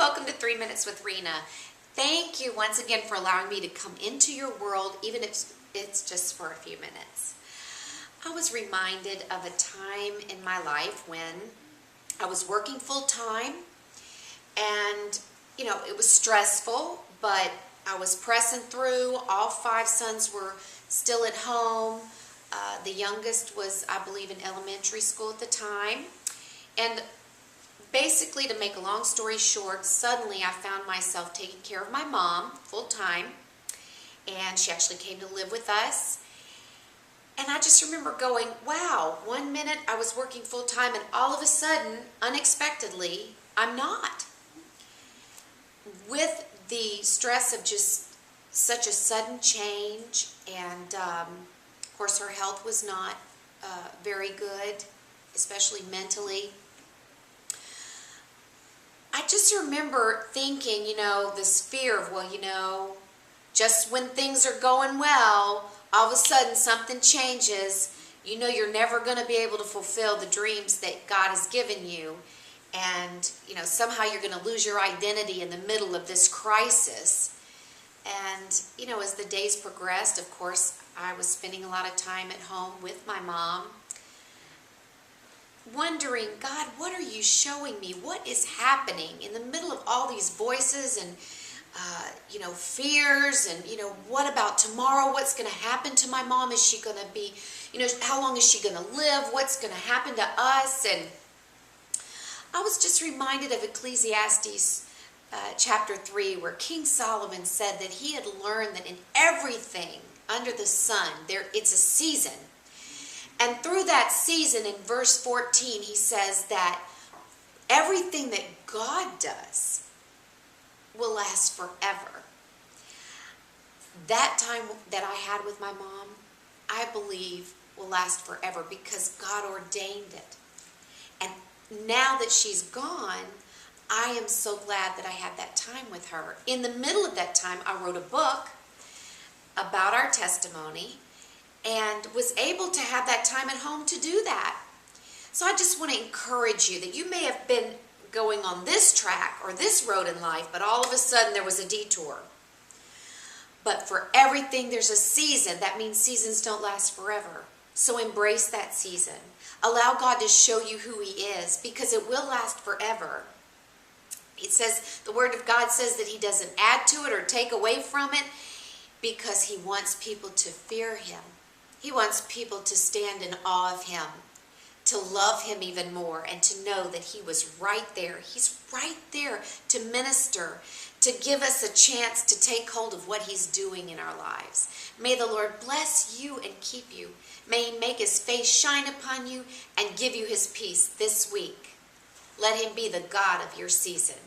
welcome to 3 Minutes with Rena. Thank you once again for allowing me to come into your world, even if it's just for a few minutes. I was reminded of a time in my life when I was working full-time and, it was stressful, but I was pressing through. All 5 sons were still at home. The youngest was, I believe, in elementary school at the time. And basically, to make a long story short, suddenly I found myself taking care of my mom full-time, and she actually came to live with us. And I just remember going, wow, one minute I was working full-time, and all of a sudden, unexpectedly, I'm not. With the stress of just such a sudden change, and of course her health was not very good, especially mentally. I just remember thinking, this fear of, just when things are going well, all of a sudden something changes. You're never going to be able to fulfill the dreams that God has given you. And, somehow you're going to lose your identity in the middle of this crisis. And, as the days progressed, of course, I was spending a lot of time at home with my mom, wondering, God, what are you showing me? What is happening in the middle of all these voices and, fears and, what about tomorrow? What's going to happen to my mom? Is she going to be, how long is she going to live? What's going to happen to us? And I was just reminded of Ecclesiastes chapter 3, where King Solomon said that he had learned that in everything under the sun, it's a season. And through that season, in verse 14, he says that everything that God does will last forever. That time that I had with my mom, I believe will last forever because God ordained it. And now that she's gone, I am so glad that I had that time with her. In the middle of that time, I wrote a book about our testimony and was able to have that time at home to do that. So I just want to encourage you that you may have been going on this track or this road in life, but all of a sudden there was a detour. But for everything, there's a season. That means seasons don't last forever. So embrace that season. Allow God to show you who He is, because it will last forever. It says, the Word of God says that He doesn't add to it or take away from it, because He wants people to fear Him. He wants people to stand in awe of Him, to love Him even more, and to know that He was right there. He's right there to minister, to give us a chance to take hold of what He's doing in our lives. May the Lord bless you and keep you. May He make His face shine upon you and give you His peace this week. Let Him be the God of your season.